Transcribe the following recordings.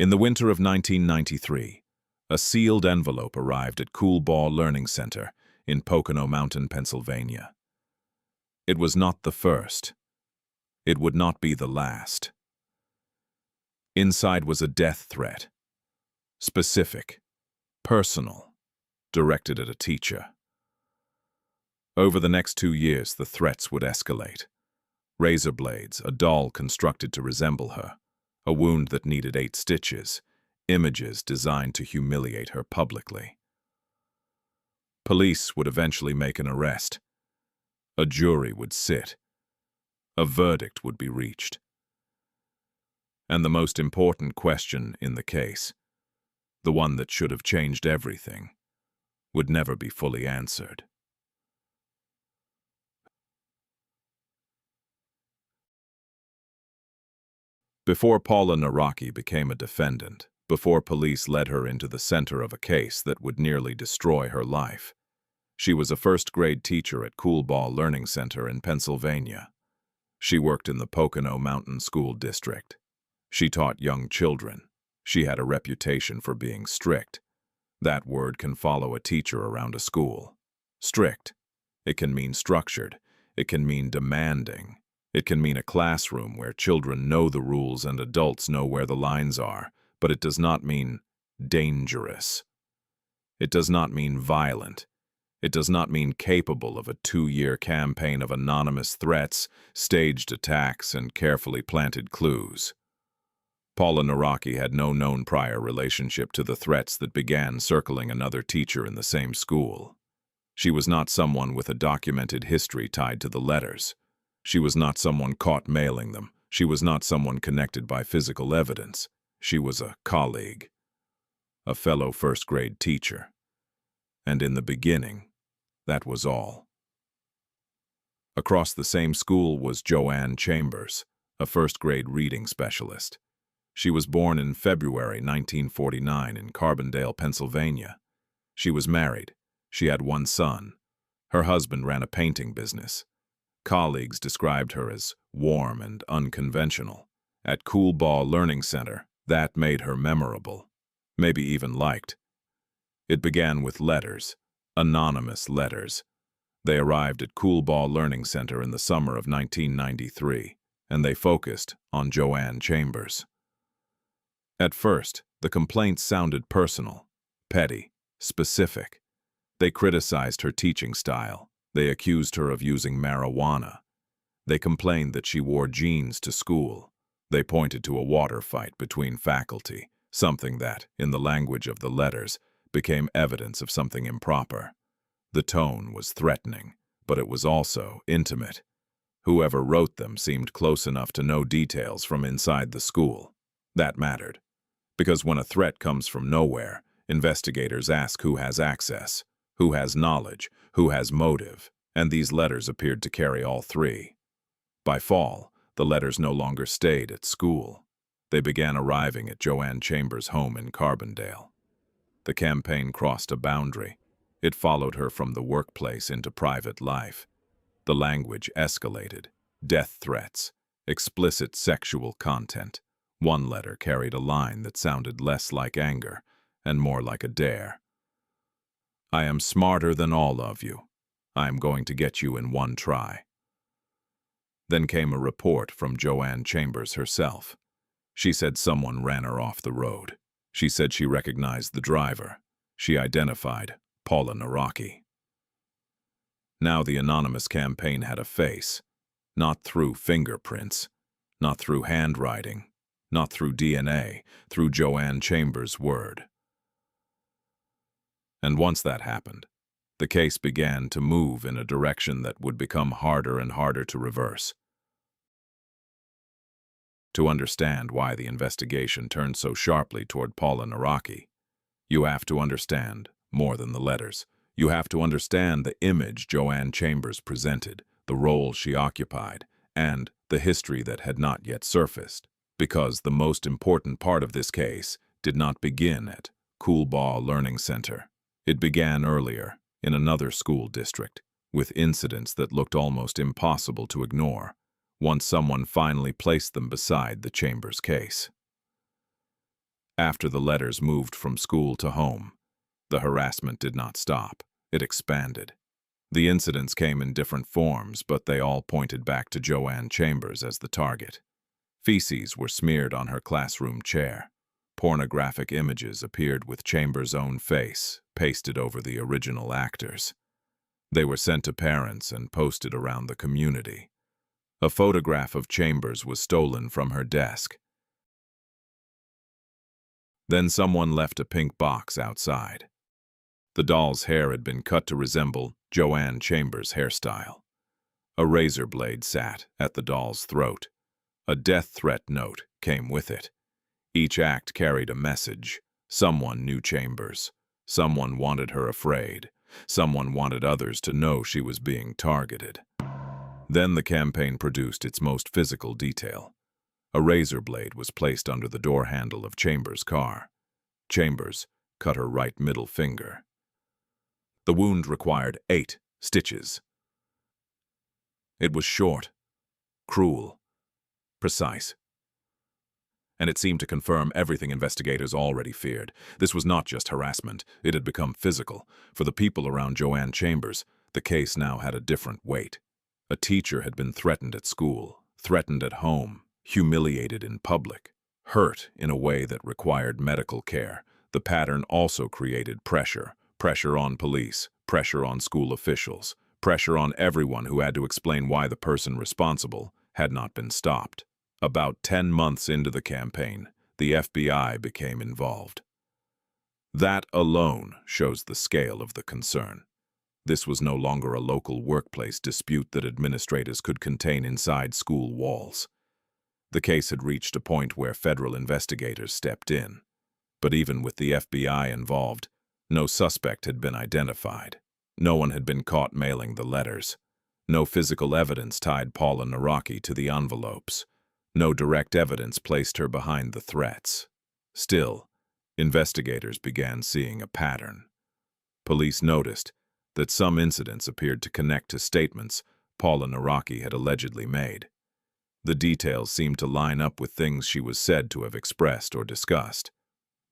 In the winter of 1993, a sealed envelope arrived at Cool Ball Learning Center in Pocono Mountain, Pennsylvania. It was not the first. It would not be the last. Inside was a death threat. Specific, personal, directed at a teacher. Over the next 2 years, the threats would escalate. Razor blades, a doll constructed to resemble her, a wound that needed 8 stitches, images designed to humiliate her publicly. Police would eventually make an arrest. A jury would sit. A verdict would be reached. And the most important question in the case, the one that should have changed everything, would never be fully answered. Before Paula Nawrocki became a defendant, before police led her into the center of a case that would nearly destroy her life, she was a first-grade teacher at Cool Ball Learning Center in Pennsylvania. She worked in the Pocono Mountain School District. She taught young children. She had a reputation for being strict. That word can follow a teacher around a school. Strict. It can mean structured. It can mean demanding. It can mean a classroom where children know the rules and adults know where the lines are, but it does not mean dangerous. It does not mean violent. It does not mean capable of a 2-year campaign of anonymous threats, staged attacks, and carefully planted clues. Paula Nawrocki had no known prior relationship to the threats that began circling another teacher in the same school. She was not someone with a documented history tied to the letters. She was not someone caught mailing them. She was not someone connected by physical evidence. She was a colleague, a fellow first-grade teacher. And in the beginning, that was all. Across the same school was Joanne Chambers, a first-grade reading specialist. She was born in February 1949 in Carbondale, Pennsylvania. She was married. She had 1 son. Her husband ran a painting business. Colleagues described her as warm and unconventional. At Cool Ball Learning Center, that made her memorable, maybe even liked. It began with letters, anonymous letters. They arrived at Cool Ball Learning Center in the summer of 1993, and they focused on Joanne Chambers. At first, the complaints sounded personal, petty, specific. They criticized her teaching style. They accused her of using marijuana. They complained that she wore jeans to school. They pointed to a water fight between faculty, something that, in the language of the letters, became evidence of something improper. The tone was threatening, but it was also intimate. Whoever wrote them seemed close enough to know details from inside the school. That mattered. Because when a threat comes from nowhere, investigators ask who has access, who has knowledge, who has motive, and these letters appeared to carry all 3. By fall, the letters no longer stayed at school. They began arriving at Joanne Chambers' home in Carbondale. The campaign crossed a boundary. It followed her from the workplace into private life. The language escalated. Death threats, explicit sexual content. One letter carried a line that sounded less like anger and more like a dare. "I am smarter than all of you. I am going to get you in 1 try." Then came a report from Joanne Chambers herself. She said someone ran her off the road. She said she recognized the driver. She identified Paula Nawrocki. Now the anonymous campaign had a face, not through fingerprints, not through handwriting, not through DNA, through Joanne Chambers' word. And once that happened, the case began to move in a direction that would become harder and harder to reverse. To understand why the investigation turned so sharply toward Paula Nawrocki, you have to understand more than the letters. You have to understand the image Joanne Chambers presented, the role she occupied, and the history that had not yet surfaced. Because the most important part of this case did not begin at Cool Ball Learning Center. It began earlier, in another school district, with incidents that looked almost impossible to ignore, once someone finally placed them beside the Chambers case. After the letters moved from school to home, the harassment did not stop. It expanded. The incidents came in different forms, but they all pointed back to Joanne Chambers as the target. Feces were smeared on her classroom chair. Pornographic images appeared with Chambers' own face, pasted over the original actors. They were sent to parents and posted around the community. A photograph of Chambers was stolen from her desk. Then someone left a pink box outside. The doll's hair had been cut to resemble Joanne Chambers' hairstyle. A razor blade sat at the doll's throat. A death threat note came with it. Each act carried a message. Someone knew Chambers. Someone wanted her afraid. Someone wanted others to know she was being targeted. Then the campaign produced its most physical detail. A razor blade was placed under the door handle of Chambers' car. Chambers cut her right middle finger. The wound required 8 stitches. It was short, cruel, precise. And it seemed to confirm everything investigators already feared. This was not just harassment, it had become physical. For the people around Joanne Chambers, the case now had a different weight. A teacher had been threatened at school, threatened at home, humiliated in public, hurt in a way that required medical care. The pattern also created pressure on police, pressure on school officials, pressure on everyone who had to explain why the person responsible had not been stopped. About 10 months into the campaign, the FBI became involved. That alone shows the scale of the concern. This was no longer a local workplace dispute that administrators could contain inside school walls. The case had reached a point where federal investigators stepped in. But even with the FBI involved, no suspect had been identified. No one had been caught mailing the letters. No physical evidence tied Paula Nawrocki to the envelopes. No direct evidence placed her behind the threats. Still, investigators began seeing a pattern. Police noticed that some incidents appeared to connect to statements Paula Nawrocki had allegedly made. The details seemed to line up with things she was said to have expressed or discussed.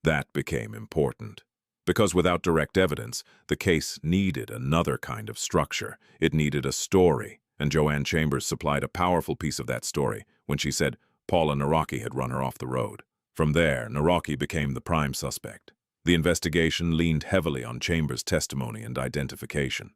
That became important. Because without direct evidence, the case needed another kind of structure. It needed a story, and Joanne Chambers supplied a powerful piece of that story when she said Paula Nawrocki had run her off the road. From there, Nawrocki became the prime suspect. The investigation leaned heavily on Chambers' testimony and identification.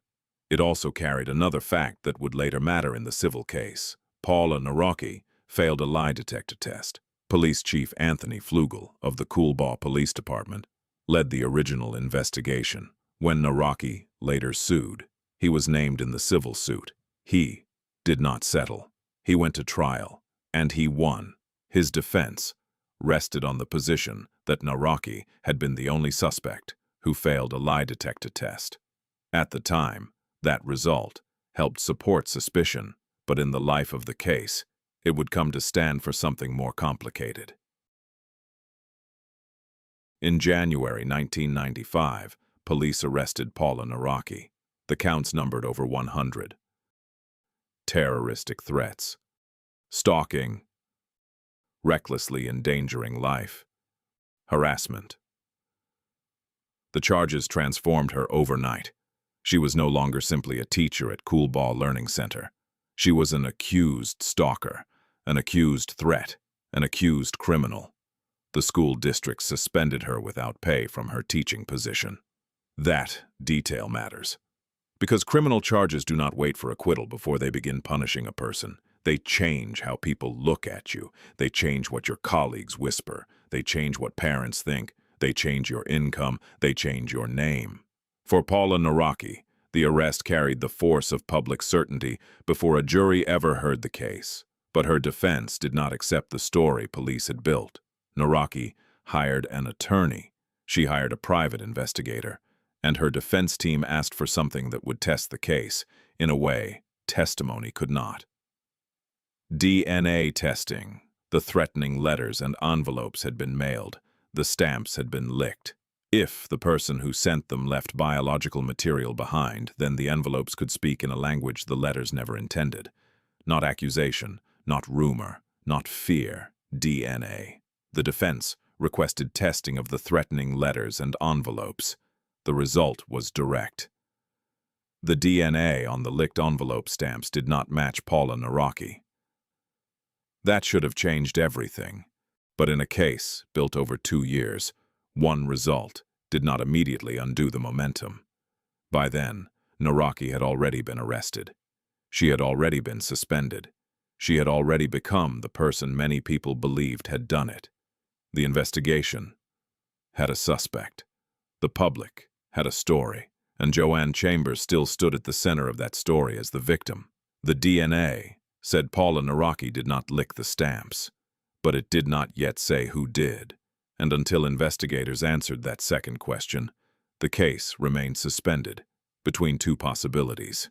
It also carried another fact that would later matter in the civil case. Paula Nawrocki failed a lie detector test. Police Chief Anthony Flugel of the Coolbaugh Police Department led the original investigation. When Nawrocki later sued, he was named in the civil suit. He did not settle. He went to trial, and he won. His defense rested on the position that Nawrocki had been the only suspect who failed a lie detector test. At the time, that result helped support suspicion, but in the life of the case, it would come to stand for something more complicated. In January 1995, police arrested Paula Nawrocki. The counts numbered over 100. Terroristic threats, stalking, recklessly endangering life, harassment. The charges transformed her overnight. She was no longer simply a teacher at Coolbaugh Learning Center. She was an accused stalker, an accused threat, an accused criminal. The school district suspended her without pay from her teaching position. That detail matters. Because criminal charges do not wait for acquittal before they begin punishing a person. They change how people look at you. They change what your colleagues whisper. They change what parents think. They change your income. They change your name. For Paula Nawrocki, the arrest carried the force of public certainty before a jury ever heard the case. But her defense did not accept the story police had built. Nawrocki hired an attorney. She hired a private investigator. And her defense team asked for something that would test the case, in a way testimony could not. DNA testing. The threatening letters and envelopes had been mailed. The stamps had been licked. If the person who sent them left biological material behind, then the envelopes could speak in a language the letters never intended. Not accusation, not rumor, not fear, DNA. The defense requested testing of the threatening letters and envelopes. The result was direct. The DNA on the licked envelope stamps did not match Paula Nawrocki. That should have changed everything. But in a case built over 2 years, one result did not immediately undo the momentum. By then, Nawrocki had already been arrested. She had already been suspended. She had already become the person many people believed had done it. The investigation had a suspect. The public had a story, and Joanne Chambers still stood at the center of that story as the victim. The DNA said Paula Nawrocki did not lick the stamps, but it did not yet say who did, and until investigators answered that second question, the case remained suspended between two possibilities.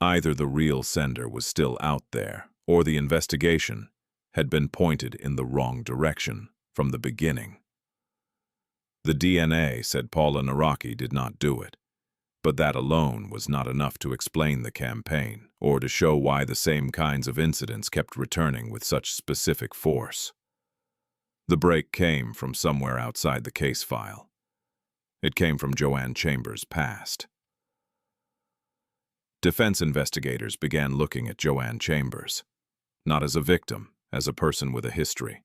Either the real sender was still out there, or the investigation had been pointed in the wrong direction from the beginning. The DNA said Paula Nawrocki did not do it, but that alone was not enough to explain the campaign or to show why the same kinds of incidents kept returning with such specific force. The break came from somewhere outside the case file. It came from Joanne Chambers' past. Defense investigators began looking at Joanne Chambers, not as a victim, as a person with a history.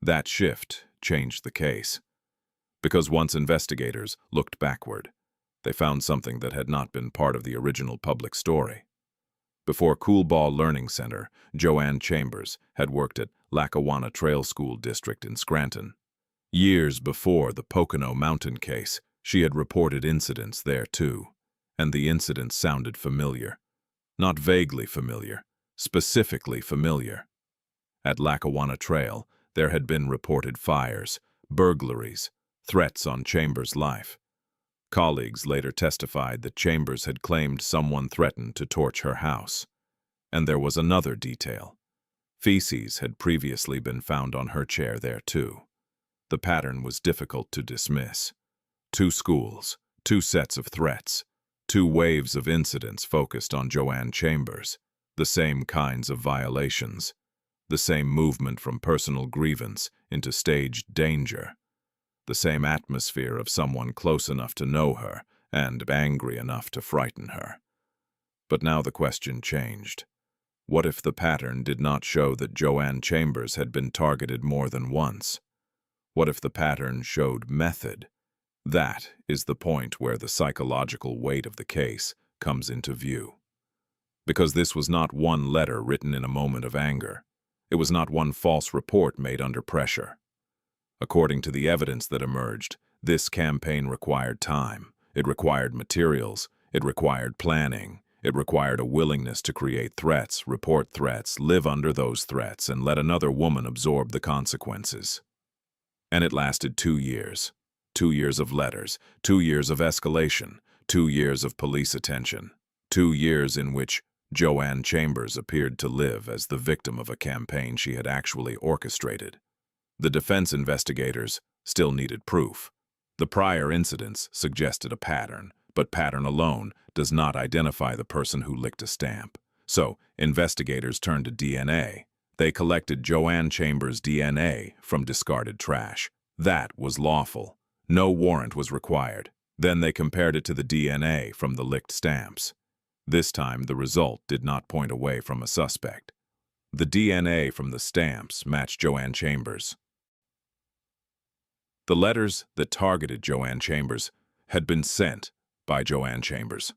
That shift changed the case, because once investigators looked backward, they found something that had not been part of the original public story. Before Cool Ball Learning Center, Joanne Chambers had worked at Lackawanna Trail School District in Scranton. Years before the Pocono Mountain case, she had reported incidents there too, and the incidents sounded familiar. Not vaguely familiar, specifically familiar. At Lackawanna Trail, there had been reported fires, burglaries, threats on Chambers' life. Colleagues later testified that Chambers had claimed someone threatened to torch her house. And there was another detail. Feces had previously been found on her chair there too. The pattern was difficult to dismiss. 2 schools, 2 sets of threats, 2 waves of incidents focused on Joanne Chambers, the same kinds of violations, the same movement from personal grievance into staged danger, the same atmosphere of someone close enough to know her and angry enough to frighten her. But now the question changed. What if the pattern did not show that Joanne Chambers had been targeted more than once? What if the pattern showed method? That is the point where the psychological weight of the case comes into view. Because this was not one letter written in a moment of anger. It was not one false report made under pressure. According to the evidence that emerged, this campaign required time. It required materials. It required planning. It required a willingness to create threats, report threats, live under those threats, and let another woman absorb the consequences. And it lasted 2 years. 2 years of letters, 2 years of escalation, 2 years of police attention, 2 years in which Joanne Chambers appeared to live as the victim of a campaign she had actually orchestrated. The defense investigators still needed proof. The prior incidents suggested a pattern, but pattern alone does not identify the person who licked a stamp. So, investigators turned to DNA. They collected Joanne Chambers' DNA from discarded trash. That was lawful. No warrant was required. Then they compared it to the DNA from the licked stamps. This time, the result did not point away from a suspect. The DNA from the stamps matched Joanne Chambers. The letters that targeted Joanne Chambers had been sent by Joanne Chambers.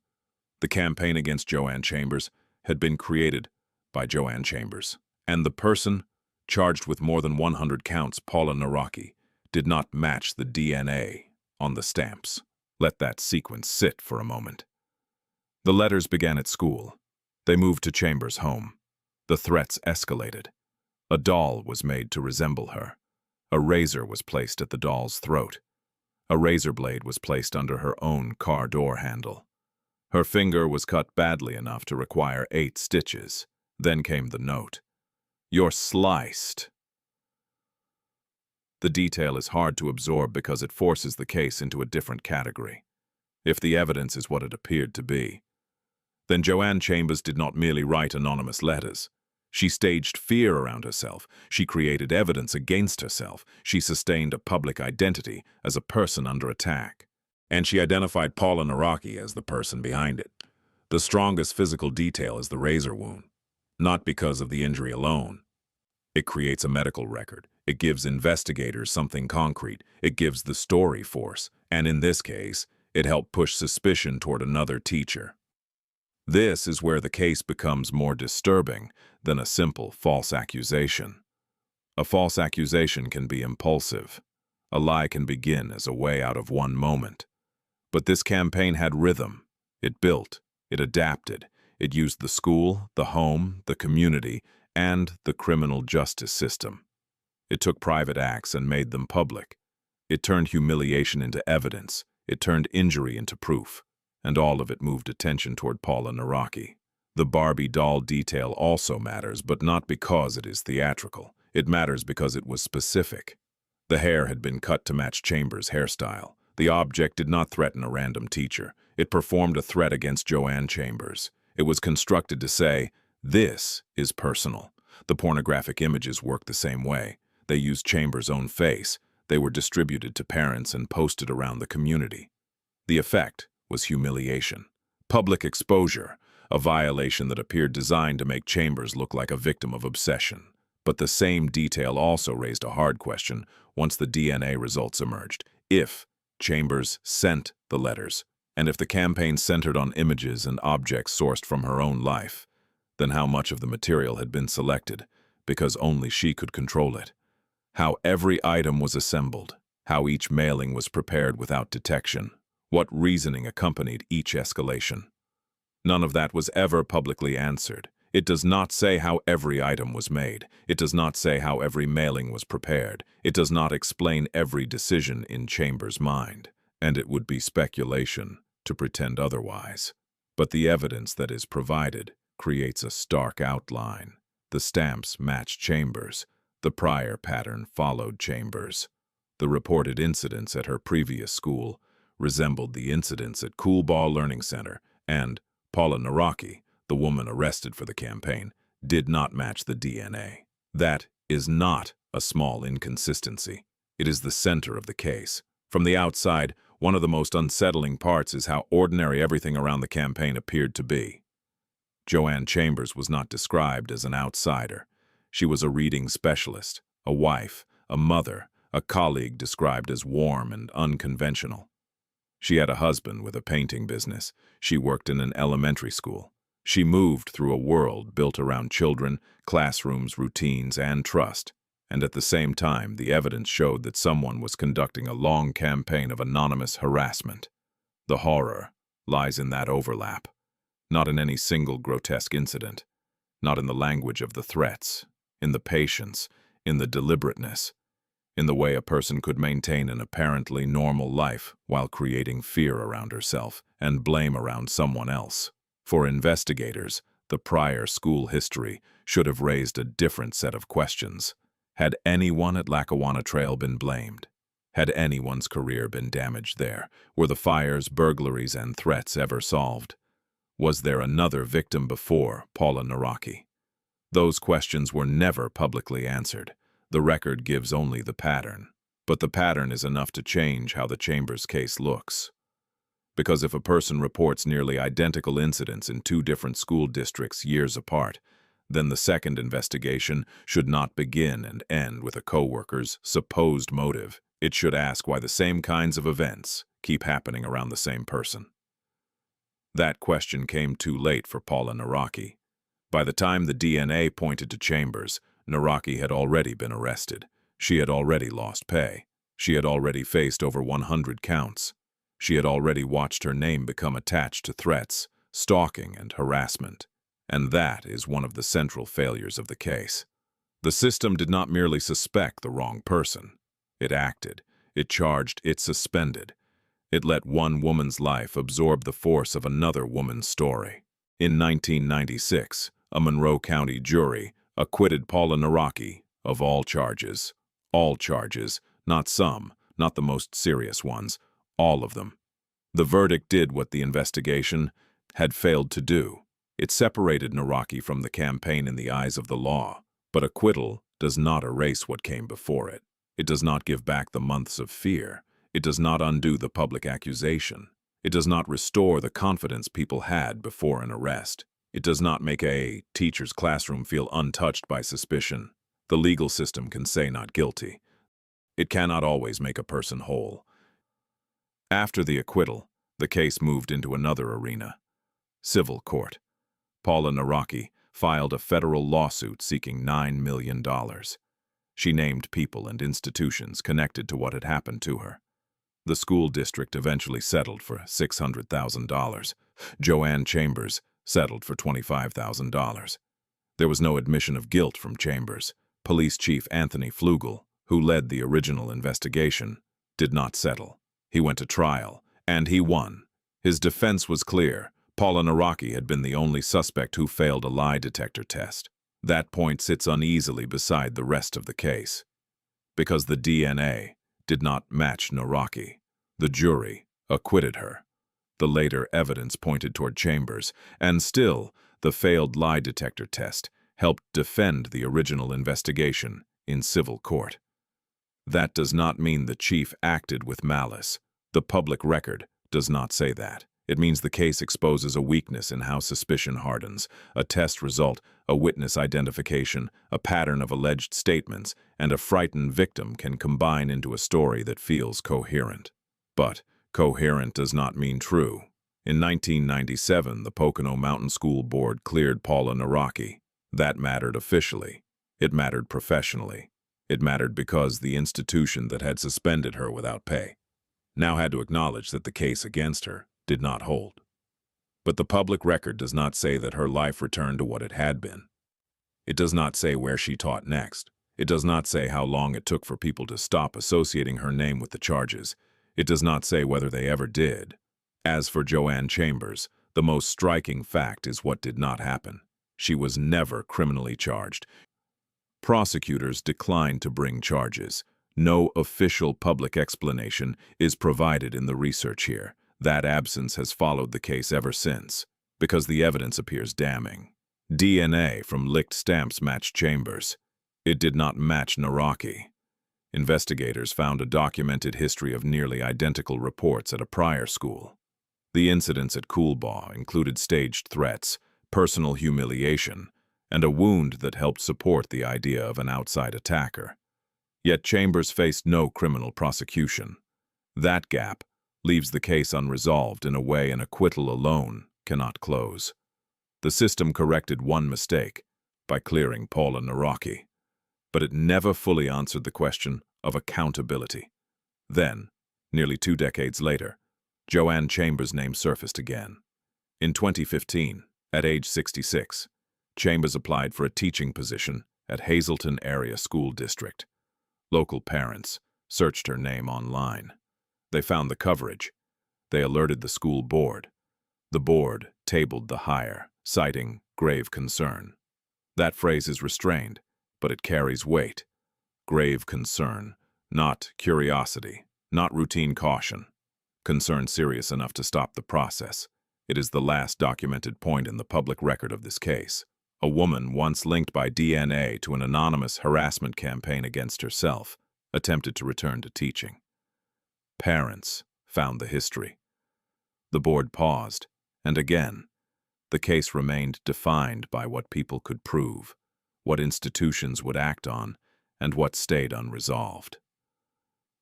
The campaign against Joanne Chambers had been created by Joanne Chambers. And the person charged with more than 100 counts, Paula Nawrocki, did not match the DNA on the stamps. Let that sequence sit for a moment. The letters began at school. They moved to Chambers' home. The threats escalated. A doll was made to resemble her. A razor was placed at the doll's throat. A razor blade was placed under her own car door handle. Her finger was cut badly enough to require 8 stitches. Then came the note. "You're sliced." The detail is hard to absorb because it forces the case into a different category. If the evidence is what it appeared to be, then Joanne Chambers did not merely write anonymous letters. She staged fear around herself. She created evidence against herself. She sustained a public identity as a person under attack. And she identified Paula Nawrocki as the person behind it. The strongest physical detail is the razor wound, not because of the injury alone. It creates a medical record. It gives investigators something concrete. It gives the story force. And in this case, it helped push suspicion toward another teacher. This is where the case becomes more disturbing than a simple false accusation. A false accusation can be impulsive. A lie can begin as a way out of one moment. But this campaign had rhythm. It built. It adapted. It used the school, the home, the community, and the criminal justice system. It took private acts and made them public. It turned humiliation into evidence. It turned injury into proof. And all of it moved attention toward Paula Nawrocki. The Barbie doll detail also matters, but not because it is theatrical. It matters because it was specific. The hair had been cut to match Chambers' hairstyle. The object did not threaten a random teacher. It performed a threat against Joanne Chambers. It was constructed to say, "This is personal." The pornographic images worked the same way. They used Chambers' own face. They were distributed to parents and posted around the community. The effect was humiliation. Public exposure, a violation that appeared designed to make Chambers look like a victim of obsession. But the same detail also raised a hard question once the DNA results emerged. If Chambers sent the letters, and if the campaign centered on images and objects sourced from her own life, then how much of the material had been selected, because only she could control it? How every item was assembled, how each mailing was prepared without detection, what reasoning accompanied each escalation. None of that was ever publicly answered. It does not say how every item was made. It does not say how every mailing was prepared. It does not explain every decision in Chambers' mind. And it would be speculation to pretend otherwise. But the evidence that is provided creates a stark outline. The stamps match Chambers. The prior pattern followed Chambers. The reported incidents at her previous school resembled the incidents at Cool Ball Learning Center, and Paula Nawrocki, the woman arrested for the campaign, did not match the DNA. That is not a small inconsistency. It is the center of the case. From the outside, one of the most unsettling parts is how ordinary everything around the campaign appeared to be. Joanne Chambers was not described as an outsider. She was a reading specialist, a wife, a mother, a colleague described as warm and unconventional. She had a husband with a painting business. She worked in an elementary school. She moved through a world built around children, classrooms, routines, and trust. And at the same time, the evidence showed that someone was conducting a long campaign of anonymous harassment. The horror lies in that overlap, not in any single grotesque incident, not in the language of the threats, in the patience, in the deliberateness, in the way a person could maintain an apparently normal life while creating fear around herself and blame around someone else. For investigators, the prior school history should have raised a different set of questions. Had anyone at Lackawanna Trail been blamed? Had anyone's career been damaged there? Were the fires, burglaries, and threats ever solved? Was there another victim before Paula Nawrocki? Those questions were never publicly answered. The record gives only the pattern. But the pattern is enough to change how the Chambers case looks. Because if a person reports nearly identical incidents in two different school districts years apart, then the second investigation should not begin and end with a coworker's supposed motive. It should ask why the same kinds of events keep happening around the same person. That question came too late for Paula Nawrocki. By the time the DNA pointed to Chambers, Nawrocki had already been arrested. She had already lost pay. She had already faced over 100 counts. She had already watched her name become attached to threats, stalking, and harassment. And that is one of the central failures of the case. The system did not merely suspect the wrong person. It acted. It charged. It suspended. It let one woman's life absorb the force of another woman's story. In 1996, a Monroe County jury acquitted Paula Nawrocki of all charges. All charges, not some, not the most serious ones, all of them. The verdict did what the investigation had failed to do. It separated Nawrocki from the campaign in the eyes of the law, but acquittal does not erase what came before it. It does not give back the months of fear. It does not undo the public accusation. It does not restore the confidence people had before an arrest. It does not make a teacher's classroom feel untouched by suspicion. The legal system can say not guilty. It cannot always make a person whole. After the acquittal, the case moved into another arena. Civil court. Paula Nawrocki filed a federal lawsuit seeking $9 million. She named people and institutions connected to what had happened to her. The school district eventually settled for $600,000. Joanne Chambers settled for $25,000. There was no admission of guilt from Chambers. Police Chief Anthony Flugel, who led the original investigation, did not settle. He went to trial, and he won. His defense was clear. Paula Nawrocki had been the only suspect who failed a lie detector test. That point sits uneasily beside the rest of the case. Because the DNA did not match Nawrocki, the jury acquitted her. The later evidence pointed toward Chambers, and still, the failed lie detector test helped defend the original investigation in civil court. That does not mean the chief acted with malice. The public record does not say that. It means the case exposes a weakness in how suspicion hardens, a test result, a witness identification, a pattern of alleged statements, and a frightened victim can combine into a story that feels coherent. But coherent does not mean true. In 1997, the Pocono Mountain School Board cleared Paula Nawrocki. That mattered officially. It mattered professionally. It mattered because the institution that had suspended her without pay now had to acknowledge that the case against her did not hold. But the public record does not say that her life returned to what it had been. It does not say where she taught next. It does not say how long it took for people to stop associating her name with the charges. It does not say whether they ever did. As for Joanne Chambers, the most striking fact is what did not happen. She was never criminally charged. Prosecutors declined to bring charges. No official public explanation is provided in the research here. That absence has followed the case ever since, because the evidence appears damning. DNA from licked stamps matched Chambers. It did not match Nawrocki. Investigators found a documented history of nearly identical reports at a prior school. The incidents at Coolbaugh included staged threats, personal humiliation, and a wound that helped support the idea of an outside attacker. Yet Chambers faced no criminal prosecution. That gap leaves the case unresolved in a way an acquittal alone cannot close. The system corrected one mistake by clearing Paula Nawrocki, but it never fully answered the question of accountability. Then, nearly 2 decades later, Joanne Chambers' name surfaced again. In 2015, at age 66, Chambers applied for a teaching position at Hazleton Area School District. Local parents searched her name online. They found the coverage. They alerted the school board. The board tabled the hire, citing grave concern. That phrase is restrained, but it carries weight. Grave concern, not curiosity, not routine caution. Concern serious enough to stop the process. It is the last documented point in the public record of this case. A woman once linked by DNA to an anonymous harassment campaign against herself attempted to return to teaching. Parents found the history. The board paused, and again, the case remained defined by what people could prove, what institutions would act on, and what stayed unresolved.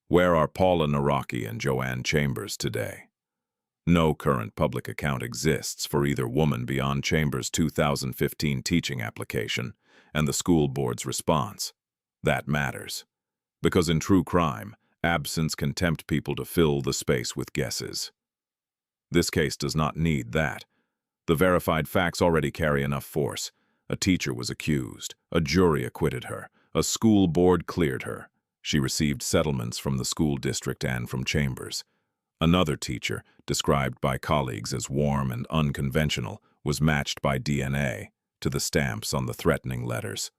Where are Paula Nawrocki and Joanne Chambers today? No current public account exists for either woman beyond Chambers' 2015 teaching application and the school board's response. That matters, because in true crime, absence can tempt people to fill the space with guesses. This case does not need that. The verified facts already carry enough force. A teacher was accused. A jury acquitted her. A school board cleared her. She received settlements from the school district and from Chambers. Another teacher, described by colleagues as warm and unconventional, was matched by DNA to the stamps on the threatening letters.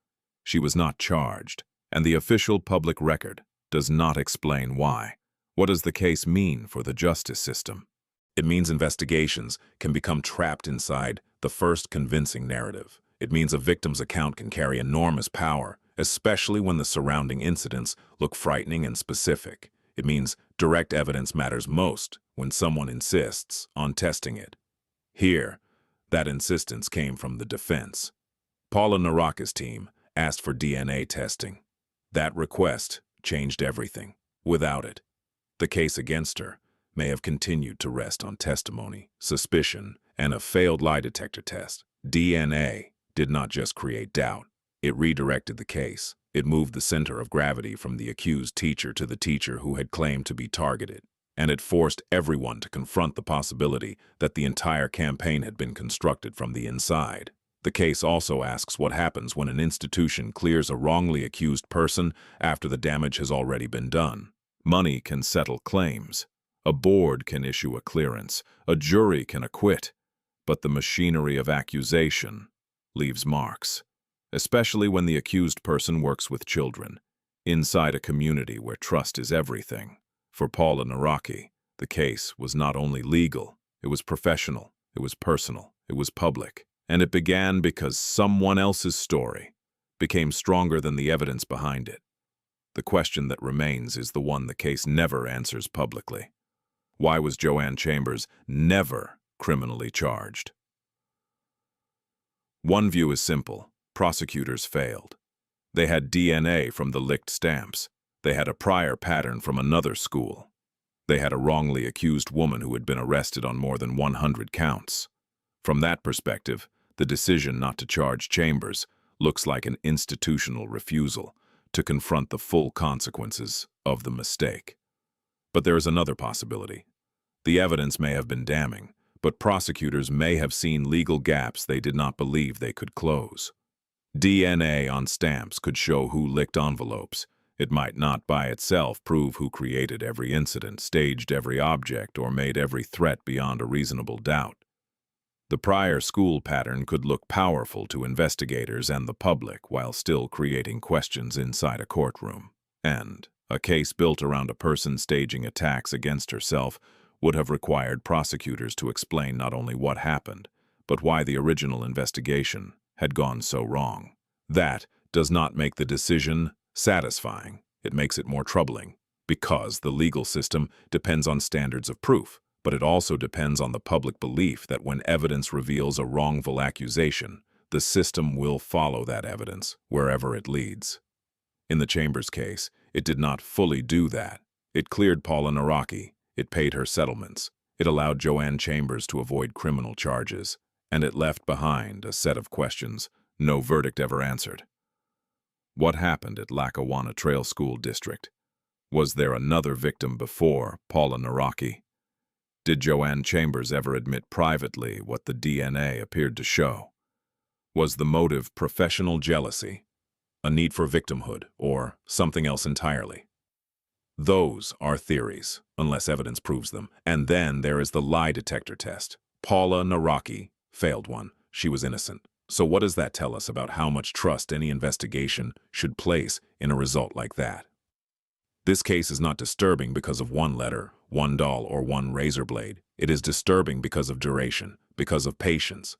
She was not charged, and the official public record does not explain why. What does the case mean for the justice system? It means investigations can become trapped inside the first convincing narrative. It means a victim's account can carry enormous power, especially when the surrounding incidents look frightening and specific. It means direct evidence matters most when someone insists on testing it. Here, that insistence came from the defense. Paula Nawrocki's team asked for DNA testing. That request changed everything. Without it, the case against her may have continued to rest on testimony, suspicion, and a failed lie detector test. DNA did not just create doubt. It redirected the case. It moved the center of gravity from the accused teacher to the teacher who had claimed to be targeted. And it forced everyone to confront the possibility that the entire campaign had been constructed from the inside. The case also asks what happens when an institution clears a wrongly accused person after the damage has already been done. Money can settle claims. A board can issue a clearance. A jury can acquit. But the machinery of accusation leaves marks, especially when the accused person works with children, inside a community where trust is everything. For Paula Nawrocki, the case was not only legal, it was professional, it was personal, it was public. And it began because someone else's story became stronger than the evidence behind it. The question that remains is the one the case never answers publicly. Why was Joanne Chambers never criminally charged? One view is simple. Prosecutors failed. They had DNA from the licked stamps. They had a prior pattern from another school. They had a wrongly accused woman who had been arrested on more than 100 counts. From that perspective, the decision not to charge Chambers looks like an institutional refusal to confront the full consequences of the mistake. But there is another possibility. The evidence may have been damning, but prosecutors may have seen legal gaps they did not believe they could close. DNA on stamps could show who licked envelopes. It might not by itself prove who created every incident, staged every object, or made every threat beyond a reasonable doubt. The prior school pattern could look powerful to investigators and the public while still creating questions inside a courtroom. And a case built around a person staging attacks against herself would have required prosecutors to explain not only what happened, but why the original investigation had gone so wrong. That does not make the decision satisfying. It makes it more troubling, because the legal system depends on standards of proof. But it also depends on the public belief that when evidence reveals a wrongful accusation, the system will follow that evidence wherever it leads. In the Chambers case, it did not fully do that. It cleared Paula Nawrocki. It paid her settlements. It allowed Joanne Chambers to avoid criminal charges. And it left behind a set of questions no verdict ever answered. What happened at Lackawanna Trail School District? Was there another victim before Paula Nawrocki? Did Joanne Chambers ever admit privately what the DNA appeared to show? Was the motive professional jealousy, a need for victimhood, or something else entirely? Those are theories, unless evidence proves them. And then there is the lie detector test. Paula Nawrocki failed one. She was innocent. So what does that tell us about how much trust any investigation should place in a result like that? This case is not disturbing because of one letter, one doll, or one razor blade. It is disturbing because of duration, because of patience,